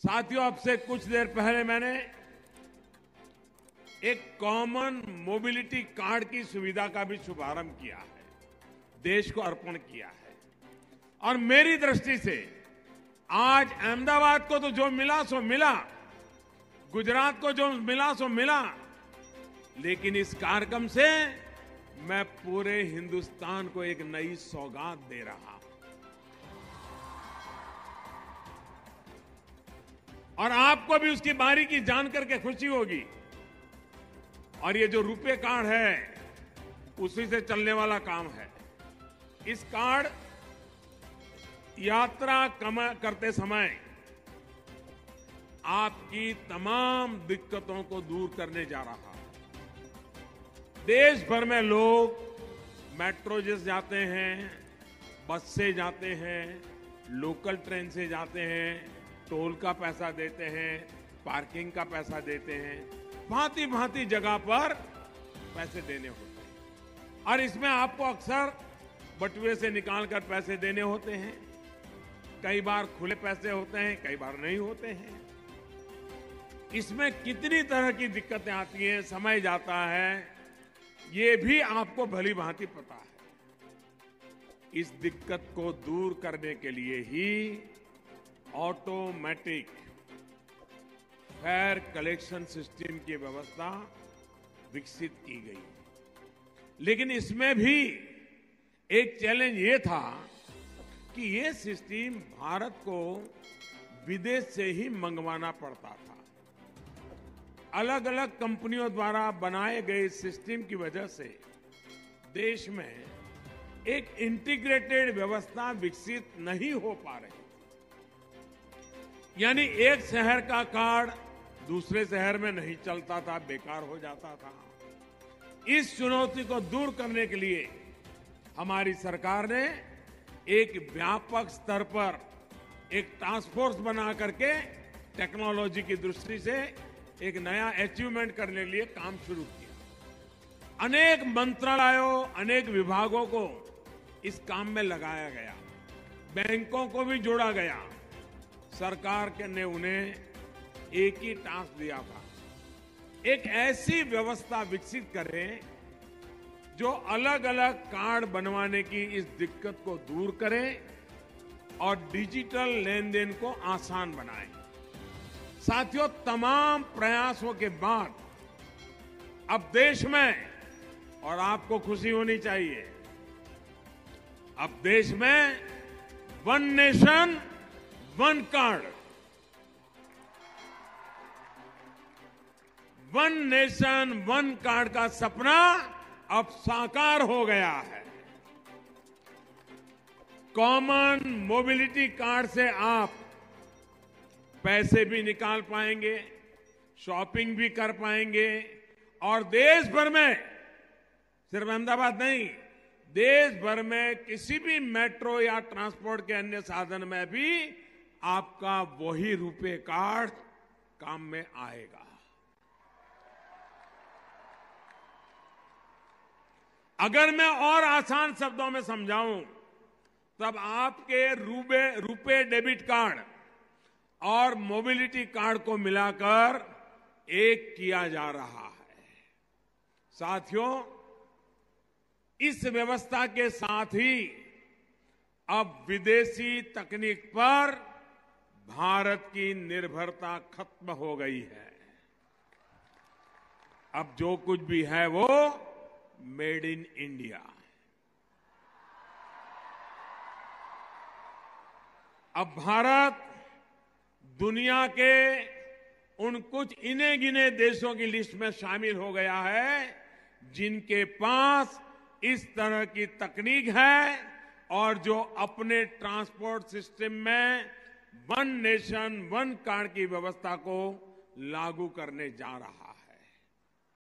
साथियों, अब से कुछ देर पहले मैंने एक कॉमन मोबिलिटी कार्ड की सुविधा का भी शुभारंभ किया है, देश को अर्पण किया है। और मेरी दृष्टि से आज अहमदाबाद को तो जो मिला सो मिला, गुजरात को जो मिला सो मिला, लेकिन इस कार्यक्रम से मैं पूरे हिंदुस्तान को एक नई सौगात दे रहा हूं। और आपको भी उसकी बारीकी जान करके खुशी होगी। और ये जो रुपे कार्ड है, उसी से चलने वाला काम है। इस कार्ड यात्रा करते समय आपकी तमाम दिक्कतों को दूर करने जा रहा है। देश भर में लोग मेट्रो से जाते हैं, बस से जाते हैं, लोकल ट्रेन से जाते हैं, टोल का पैसा देते हैं, पार्किंग का पैसा देते हैं, भांति भांति जगह पर पैसे देने होते हैं। और इसमें आपको अक्सर बटुए से निकालकर पैसे देने होते हैं। कई बार खुले पैसे होते हैं, कई बार नहीं होते हैं। इसमें कितनी तरह की दिक्कतें आती हैं, समय जाता है, ये भी आपको भली भांति पता है। इस दिक्कत को दूर करने के लिए ही ऑटोमेटिक फेयर कलेक्शन सिस्टम की व्यवस्था विकसित की गई। लेकिन इसमें भी एक चैलेंज ये था कि ये सिस्टम भारत को विदेश से ही मंगवाना पड़ता था। अलग अलग कंपनियों द्वारा बनाए गए सिस्टम की वजह से देश में एक इंटीग्रेटेड व्यवस्था विकसित नहीं हो पा रही। यानी एक शहर का कार्ड दूसरे शहर में नहीं चलता था, बेकार हो जाता था। इस चुनौती को दूर करने के लिए हमारी सरकार ने एक व्यापक स्तर पर एक टास्क फोर्स बना करके टेक्नोलॉजी की दृष्टि से एक नया अचीवमेंट करने के लिए काम शुरू किया। अनेक मंत्रालयों, अनेक विभागों को इस काम में लगाया गया, बैंकों को भी जोड़ा गया। सरकार ने उन्हें एक ही टास्क दिया था, एक ऐसी व्यवस्था विकसित करें जो अलग अलग कार्ड बनवाने की इस दिक्कत को दूर करे और डिजिटल लेन देन को आसान बनाए। साथियों, तमाम प्रयासों के बाद अब देश में, और आपको खुशी होनी चाहिए, अब देश में one nation one card, one nation one card का सपना अब साकार हो गया है। कॉमन मोबिलिटी कार्ड से आप पैसे भी निकाल पाएंगे, शॉपिंग भी कर पाएंगे और देश भर में, सिर्फ अहमदाबाद नहीं, देश भर में किसी भी मेट्रो या ट्रांसपोर्ट के अन्य साधन में भी आपका वही रुपे कार्ड काम में आएगा। अगर मैं और आसान शब्दों में समझाऊं, तब आपके रुपे डेबिट कार्ड और मोबिलिटी कार्ड को मिलाकर एक किया जा रहा है। साथियों, इस व्यवस्था के साथ ही अब विदेशी तकनीक पर भारत की निर्भरता खत्म हो गई है। अब जो कुछ भी है वो मेड इन इंडिया। अब भारत दुनिया के उन कुछ इने गिने देशों की लिस्ट में शामिल हो गया है जिनके पास इस तरह की तकनीक है और जो अपने ट्रांसपोर्ट सिस्टम में वन नेशन वन कार्ड की व्यवस्था को लागू करने जा रहा है।